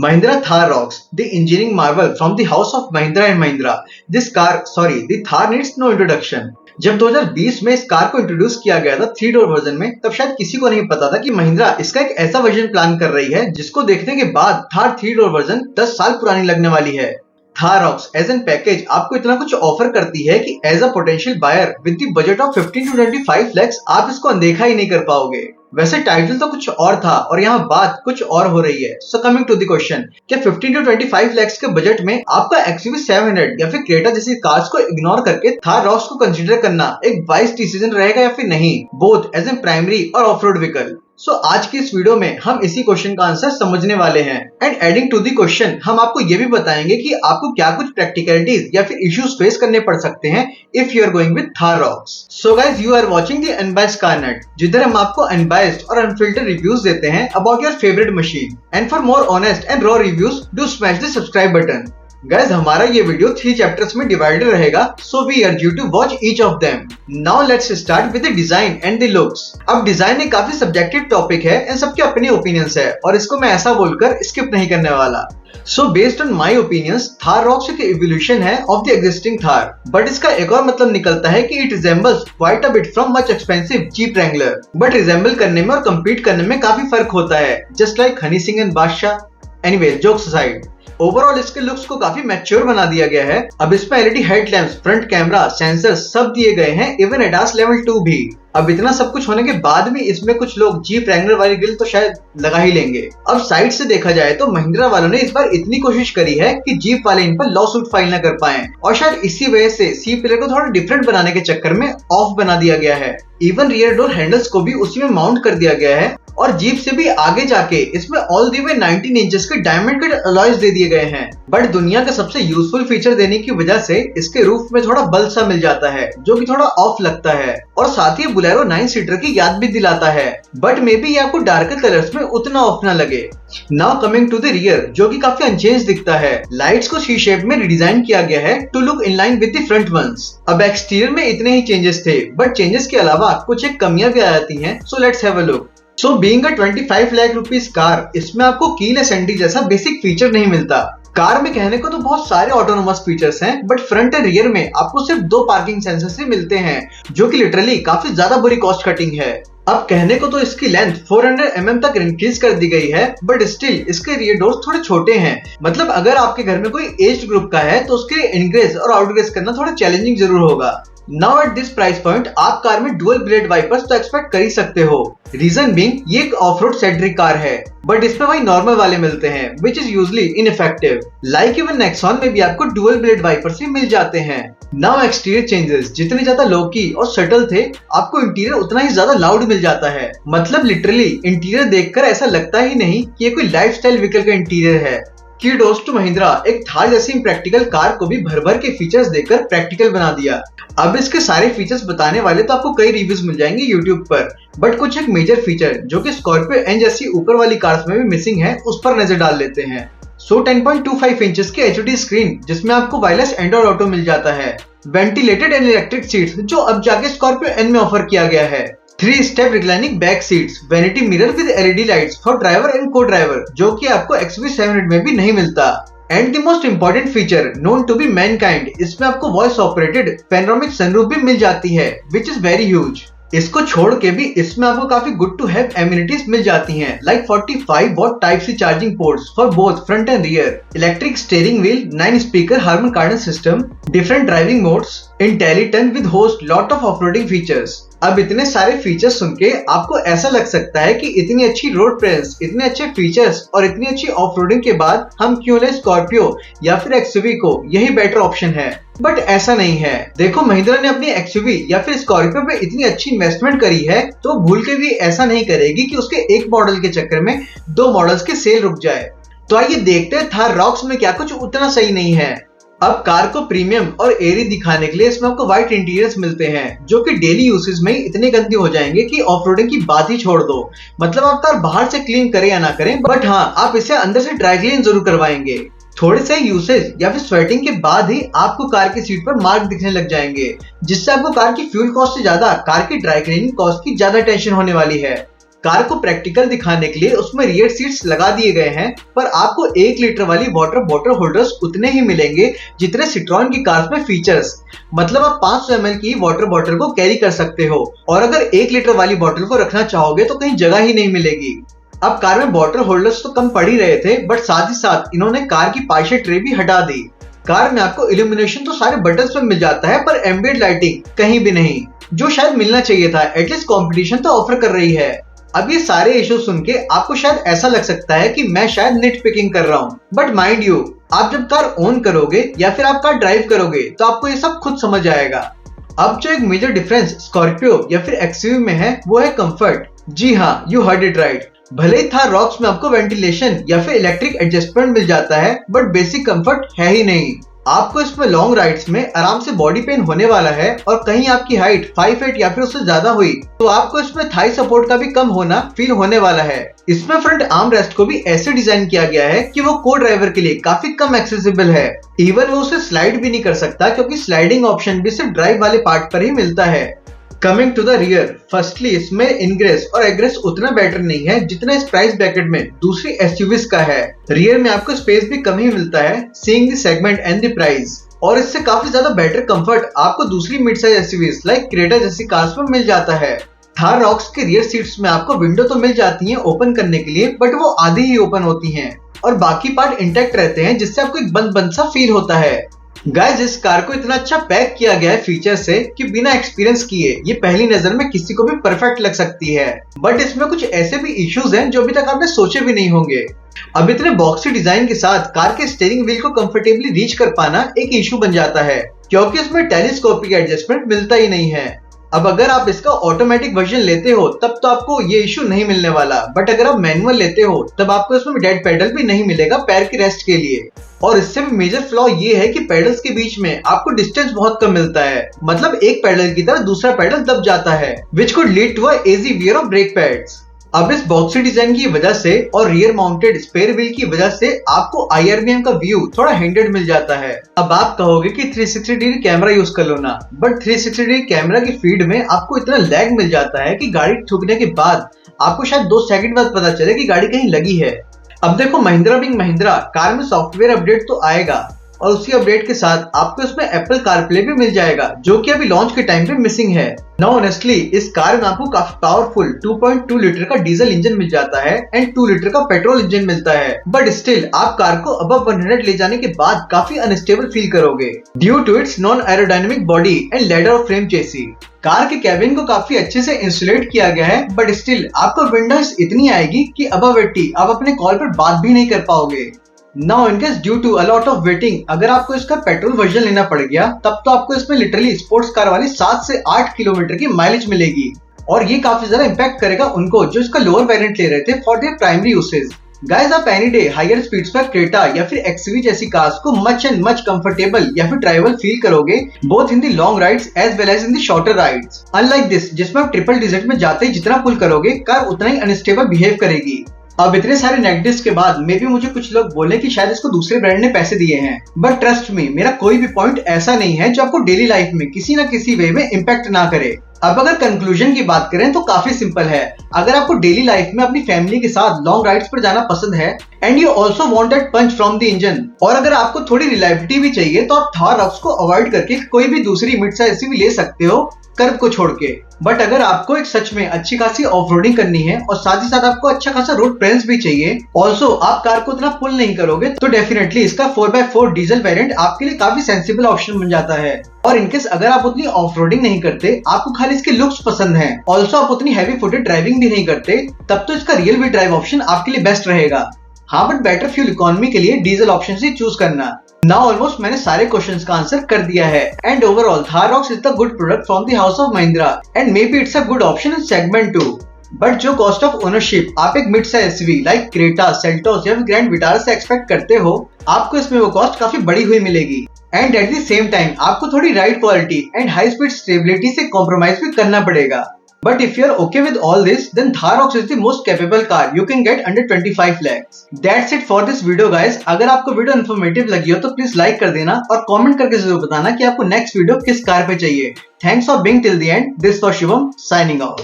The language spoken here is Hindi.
Mahindra Thar rocks, the engineering marvel from the house of Mahindra and Mahindra. The Thar needs no introduction. जब 2020 में इस कार को इंट्रोड्यूस किया गया था 3 डोर वर्जन में, तब शायद किसी को नहीं पता था कि महिंद्रा इसका एक ऐसा वर्जन प्लान कर रही है जिसको देखने के बाद थार 3 डोर वर्जन 10 साल पुरानी लगने वाली है। Thar rocks as an package आपको इतना कुछ ऑफर करती है कि as a potential buyer with the budget of 15 to 25 lakhs आप इसको अनदेखा ही नहीं कर पाओगे। वैसे टाइटल तो कुछ और था और यहाँ बात कुछ और हो रही है। So coming to the question, क्या 15 to 25 lakhs के बजट में आपका XUV 700 या फिर क्रेटा जैसी कार्स को इग्नोर करके थार रॉक्स को कंसीडर करना एक वाइज डिसीजन रहेगा या फिर नहीं, बोथ एज एन प्राइमरी और ऑफ रोड व्हीकल? सो आज की इस वीडियो में हम इसी क्वेश्चन का आंसर समझने वाले हैं। And adding to the question हम आपको ये भी बताएंगे कि आपको क्या कुछ प्रैक्टिकलिटीज या फिर इश्यूज फेस करने पड़ सकते हैं if you are going with Thar Roxx. So guys, you are watching the unbiased CarNet, जिधर हम आपको अनबायस्ड और अनफिल्टर्ड रिव्यूज देते हैं about your favourite machine. And for more honest and raw reviews do smash the subscribe button. Guys, हमारा ये वीडियो 3 चैप्टर्स में डिवाइडेड रहेगा, so we urge you to watch each of them. Now let's start with the design and the looks. अब डिजाइन एक काफी सब्जेक्टिव टॉपिक है एंड सबके अपने ओपिनियंस है और इसको मैं ऐसा बोलकर स्किप नहीं करने वाला। So based on my opinions, Thar rocks एक इवोल्यूशन है of the existing Thar, but इसका एक और मतलब निकलता है कि it resembles quite a bit from much expensive jeep Wrangler. But resemble करने में और कम्पीट करने में काफी फर्क होता है, just like Honey Singh and बादशाह। एनीवे, जोक्स असाइड, ओवरऑल इसके लुक्स को काफी मैच्योर बना दिया गया है। अब इसमें LED headlamps, front camera, sensor सब दिए गए हैं, इवन ADAS लेवल 2 भी। अब इतना सब कुछ होने के बाद भी इसमें कुछ लोग जीप रैंगलर वाली ग्रिल तो शायद लगा ही लेंगे। अब साइड से देखा जाए तो महिंद्रा वालों ने इस बार इतनी कोशिश करी है कि जीप वाले इन पर लॉ सूट फाइल न कर पाए और शायद इसी वजह से सी पिलर को थोड़ा डिफरेंट बनाने के चक्कर में ऑफ बना दिया गया है। इवन रियर डोर हैंडल्स को भी उसी में माउंट कर दिया गया है और जीप से भी आगे जाके इसमें ऑल द वे 19 इंचेस के डायमंड कट अलॉयज दे दिए गए हैं। बट दुनिया का सबसे यूजफुल फीचर देने की वजह से इसके रूफ में थोड़ा बल्ब सा मिल जाता है जो कि थोड़ा ऑफ लगता है और साथ ही बोलेरो 9 सीटर की याद भी दिलाता है। बट मे बी ये आपको डार्कर कलर्स में उतना ऑफ ना लगे। Now coming to the rear, जो कि काफी अनचेंज दिखता है। लाइट्स को सी शेप में रिडिजाइन किया गया है to look in line with the front ones. अब एक्सटीरियर में इतने ही चेंजेस थे, बट चेंजेस के अलावा कुछ एक कमियां भी आ जाती हैं। So let's have a look. So being a 25 lakh rupees car, इसमें आपको कीलेस एंट्री जैसा बेसिक फीचर नहीं मिलता। कार में कहने को तो बहुत सारे ऑटोनोमस फीचर्स हैं, बट फ्रंट एंड रियर में आपको सिर्फ 2 पार्किंग सेंसर्स ही मिलते हैं, जो कि लिटरली काफी ज्यादा बुरी कॉस्ट कटिंग है। अब कहने को तो इसकी लेंथ 400 mm तक इंक्रीज कर दी गई है, बट स्टिल इसके रियर डोर्स थोड़े छोटे हैं। मतलब अगर आपके घर में कोई एज्ड ग्रुप का है तो उसके लिए इनग्रेस और आउटग्रेस करना थोड़ा चैलेंजिंग जरूर होगा। Now at this price point आप कार में डुअल ब्लेड वाइपर्स तो एक्सपेक्ट कर ही सकते हो। रीजन बीइंग ये एक ऑफ रोड सेंट्रिक कार है, बट इसमें वही नॉर्मल वाले मिलते हैं which is usually ineffective. Like even Nexon में भी आपको डुअल ब्लेड वाइपर्स ही मिल जाते हैं। नाउ एक्सटीरियर चेंजेस जितने ज्यादा लोकी और सटल थे, आपको इंटीरियर उतना ही ज्यादा लाउड मिल जाता है। मतलब लिटरली इंटीरियर देखकर ऐसा लगता ही नहीं कि ये कोई लाइफस्टाइल व्हीकल का इंटीरियर है। कीडोस टू महिंद्रा, एक थार जैसी प्रैक्टिकल कार को भी भर भर के फीचर्स देकर प्रैक्टिकल बना दिया। अब इसके सारे फीचर्स बताने वाले तो आपको कई रिव्यूज मिल जाएंगे यूट्यूब पर, बट कुछ एक मेजर फीचर जो कि स्कॉर्पियो एन जैसी ऊपर वाली कार्स में भी मिसिंग है, उस पर नजर डाल लेते हैं। सो 10.25 इंचेस की HD स्क्रीन जिसमें आपको वायरलेस एंड्रॉइड ऑटो मिल जाता है। वेंटिलेटेड एंड इलेक्ट्रिक सीट्स जो अब जाके स्कॉर्पियो एन में ऑफर किया गया है। 3 step reclining back seats, vanity mirror with LED lights for driver and co-driver, जो कि आपको XUV 700 में भी नहीं मिलता। And the most important feature known to be mankind, इसमें आपको वॉइस ऑपरेटेड पैनोरामिक सनरूफ भी मिल जाती है विच इज वेरी ह्यूज। इसको छोड़ के भी इसमें आपको काफी गुड टू हैव एमिनिटीज मिल जाती हैं, like 45 watt type C charging ports for both front and rear, electric steering wheel, 9 speaker Harman Kardon system, different driving modes, इंटेलिटन with host lot of offroading features. अब इतने सारे फीचर्स सुन के आपको ऐसा लग सकता है कि इतनी अच्छी रोड प्रेजेंस, इतने अच्छे फीचर्स और इतनी अच्छी ऑफ रोडिंग के बाद हम क्यों ले स्कॉर्पियो या फिर XUV को, यही बेटर ऑप्शन है। बट ऐसा नहीं है। देखो, महिंद्रा ने अपनी XUV या फिर स्कॉर्पियो पे इतनी अच्छी इन्वेस्टमेंट करी है तो भूल के भी ऐसा नहीं करेगी कि उसके एक मॉडल के चक्कर में 2 मॉडल्स की सेल रुक जाए। तो आइए देखते हैं थार रॉक्स में क्या कुछ उतना सही नहीं है। अब कार को प्रीमियम और एरी दिखाने के लिए इसमें आपको व्हाइट इंटीरियर्स मिलते हैं, जो कि डेली यूसेज में ही इतने गंदे हो जाएंगे कि ऑफ रोडिंग की बात ही छोड़ दो। मतलब आप कार बाहर से क्लीन करें या ना करें, बट हाँ, आप इसे अंदर से ड्राई क्लीन जरूर करवाएंगे। थोड़े से यूसेज या फिर स्वेटिंग के बाद ही आपको कार की सीट पर मार्क दिखने लग जाएंगे, जिससे आपको कार की फ्यूल कॉस्ट से ज्यादा कार की ड्राई क्लीनिंग कॉस्ट की ज्यादा टेंशन होने वाली है। कार को प्रैक्टिकल दिखाने के लिए उसमें रियर सीट्स लगा दिए गए हैं, पर आपको 1 लीटर वाली वाटर बॉटल होल्डर्स उतने ही मिलेंगे जितने सिट्रोन की कार्स में फीचर्स। मतलब आप 500 ml की वाटर बॉटल को कैरी कर सकते हो, और अगर 1 लीटर वाली बॉटल को रखना चाहोगे तो कहीं जगह ही नहीं मिलेगी। अब कार में बॉटल होल्डर्स तो कम पड़ ही रहे थे, बट साथ ही साथ इन्होंने कार की पार्शल ट्रे भी हटा दी। कार में आपको इल्यूमिनेशन तो सारे बटन्स पे मिल जाता है, पर एम्बिएंट लाइटिंग कहीं भी नहीं, जो शायद मिलना चाहिए था। एटलीस्ट कंपटीशन तो ऑफर कर रही है। अब ये सारे इशू सुन के आपको शायद ऐसा लग सकता है कि मैं शायद निट पिकिंग कर रहा हूँ, बट माइंड यू, आप जब कार ऑन करोगे या फिर आप कार ड्राइव करोगे तो आपको ये सब खुद समझ आएगा। अब जो एक मेजर डिफरेंस स्कॉर्पियो या फिर एक्सयूवी में है वो है कंफर्ट। जी हाँ, यू हर्ड इट राइट। भले ही थार रॉक्स में आपको वेंटिलेशन या फिर इलेक्ट्रिक एडजस्टमेंट मिल जाता है, बट बेसिक कंफर्ट है ही नहीं। आपको इसमें लॉन्ग राइड्स में आराम से बॉडी पेन होने वाला है, और कहीं आपकी हाइट 5 फीट या फिर उससे ज्यादा हुई तो आपको इसमें थाई सपोर्ट का भी कम होना फील होने वाला है। इसमें फ्रंट आर्म रेस्ट को भी ऐसे डिजाइन किया गया है कि वो को ड्राइवर के लिए काफी कम एक्सेसिबल है। इवन वो उसे स्लाइड भी नहीं कर सकता, क्योंकि स्लाइडिंग ऑप्शन भी सिर्फ ड्राइव वाले पार्ट पर ही मिलता है। Coming to the rear, firstly इसमें इनग्रेस और एग्रेस उतना बेटर नहीं है जितना इस प्राइस ब्रैकेट में दूसरी एसयूवीज का है। रियर में आपको स्पेस भी कम ही मिलता है, seeing the segment and the price, और इससे काफी ज्यादा बेटर कंफर्ट आपको दूसरी mid size SUVs like Creta जैसी कार्स में मिल जाता है। थार रॉक्स के रियर सीट्स में आपको विंडो तो मिल जाती है ओपन करने के लिए, बट वो आधी ही ओपन होती हैं और बाकी पार्ट इंटैक्ट रहते हैं, जिससे आपको एक बंद बंद सा फील होता है। गाइस, इस कार को इतना अच्छा पैक किया गया है फीचर से कि बिना एक्सपीरियंस किए ये पहली नजर में किसी को भी परफेक्ट लग सकती है। बट इसमें कुछ ऐसे भी इश्यूज हैं जो अभी तक आपने सोचे भी नहीं होंगे। अब इतने बॉक्सी डिजाइन के साथ कार के स्टीयरिंग व्हील को कंफर्टेबली रीच कर पाना एक इशू बन जाता है, क्योंकि इसमें टेलीस्कोपिक एडजस्टमेंट मिलता ही नहीं है। अब अगर आप इसका ऑटोमेटिक वर्जन लेते हो तब तो आपको ये इशू नहीं मिलने वाला, बट अगर आप मैनुअल लेते हो तब आपको इसमें डेड पेडल भी नहीं मिलेगा पैर की रेस्ट के लिए। और इससे भी मेजर फ्लॉ ये है कि पेडल्स के बीच में आपको डिस्टेंस बहुत कम मिलता है, मतलब एक पेडल की तरह दूसरा पेडल दब जाता है, which could lead to a easy wear of brake pads. अब इस बॉक्सी डिजाइन की वजह से और रियर माउंटेड स्पेयर व्हील की वजह से आपको IRBM का व्यू थोड़ा हिंडर्ड मिल जाता है। अब आप कहोगे कि 360 डिग्री कैमरा यूज कर लो ना, बट 360 डिग्री कैमरा की फीड में आपको इतना लैग मिल जाता है कि गाड़ी ठुकने के बाद आपको शायद 2 सेकंड बाद पता चले कि गाड़ी कहीं लगी है। अब देखो, महिंद्रा बिंग महिंद्रा कार में सॉफ्टवेयर अपडेट तो आएगा, और उसी अपडेट के साथ आपको इसमें एप्पल कारप्ले भी मिल जाएगा, जो कि अभी लॉन्च के टाइम पे मिसिंग है। नाउ ऑनेस्टली इस कार में आपको काफी पावरफुल 2.2 लीटर का डीजल इंजन मिल जाता है एंड 2 लीटर का पेट्रोल इंजन मिलता है, बट स्टिल आप कार को अबव 100 ले जाने के बाद काफी अनस्टेबल फील करोगे due to its non aerodynamic body and ladder और फ्रेम चेसी। कार के कैबिन को काफी अच्छे से इंसुलेट किया गया है, बट स्टिल आपको विंडोज इतनी आएगी कि अबव 80 आप अपने कॉल पर बात भी नहीं कर पाओगे। Now in case due to a lot of waiting अगर आपको इसका पेट्रोल वर्जन लेना पड़ गया, तब तो आपको इसमें लिटरली स्पोर्ट्स कार वाली 7 से 8 किलोमीटर की माइलेज मिलेगी, और ये काफी ज्यादा इम्पैक्ट करेगा उनको जो इसका लोअर वेरिएंट ले रहे थे for their primary usage. Guys, आप एनी डे हायर स्पीड्स पर क्रेटा या फिर एक्सयूवी जैसी कार्स को मच एंड मच कंफर्टेबल या फिर ड्राइवेबल फील करोगे, both in the long rides as well as in the shorter rides. Unlike this, जिसमें आप ट्रिपल डिजिट में जाते ही जितना पुल करोगे कार उतना ही अनस्टेबल बिहेव करेगी। अब इतने सारे नेगेटिव्स के बाद मे भी मुझे कुछ लोग बोले कि शायद इसको दूसरे ब्रांड ने पैसे दिए हैं, बट ट्रस्ट मी, मेरा कोई भी पॉइंट ऐसा नहीं है जो आपको डेली लाइफ में किसी ना किसी वे में इम्पैक्ट ना करे। अब अगर कंक्लूजन की बात करें तो काफी सिंपल है। अगर आपको डेली लाइफ में अपनी फैमिली के साथ लॉन्ग राइड्स पर जाना पसंद है and you also want that punch from the engine, और अगर आपको थोड़ी रिलायबिलिटी भी चाहिए, तो आप थार रॉक्स को अवॉइड करके कोई भी दूसरी मिड साइज एसयूवी ले सकते हो कर्व को छोड़ के। बट अगर आपको एक सच में अच्छी खासी ऑफ-रोडिंग करनी है और साथ ही साथ आपको अच्छा खासा रोड प्रेजेंस भी चाहिए, ऑल्सो आप कार को इतना पुल नहीं करोगे, तो डेफिनेटली इसका 4x4 डीजल वेरिएंट आपके लिए काफी सेंसिबल ऑप्शन बन जाता है। और इनकेस अगर आप उतनी ऑफ-रोडिंग नहीं करते, आपको खाली इसके लुक्स पसंद हैं, ऑल्सो आप उतनी हैवी फुटेड ड्राइविंग भी नहीं करते, तब तो इसका रियल व्हील ड्राइव ऑप्शन आपके लिए बेस्ट रहेगा। हाँ, बट बेटर फ्यूल इकोनॉमी के लिए डीजल ऑप्शन से चूज करना। नाउ ऑलमोस्ट मैंने सारे क्वेश्चंस का आंसर कर दिया है, and overall Thar rocks is the good product from the house of Mahindra and may be it's a good option in segment 2। But जो कॉस्ट ऑफ ओनरशिप आप एक mid size SUV like Creta, Seltos या ग्रैंड विटारा से एक्सपेक्ट करते हो, आपको इसमें वो कॉस्ट काफी बड़ी हुई मिलेगी, and at the same time आपको थोड़ी ride quality and high speed stability से कॉम्प्रोमाइज भी करना पड़ेगा। But if you're okay with all this, then Thar ROXX is the most capable car you can get under 25 lakhs. That's it for this video guys. अगर आपको वीडियो इन्फॉर्मेटिव लगी हो तो प्लीज लाइक कर देना और कमेंट करके जरूर बताना कि आपको नेक्स्ट वीडियो किस कार पे चाहिए। Thanks for being till the end. This was Shivam signing off.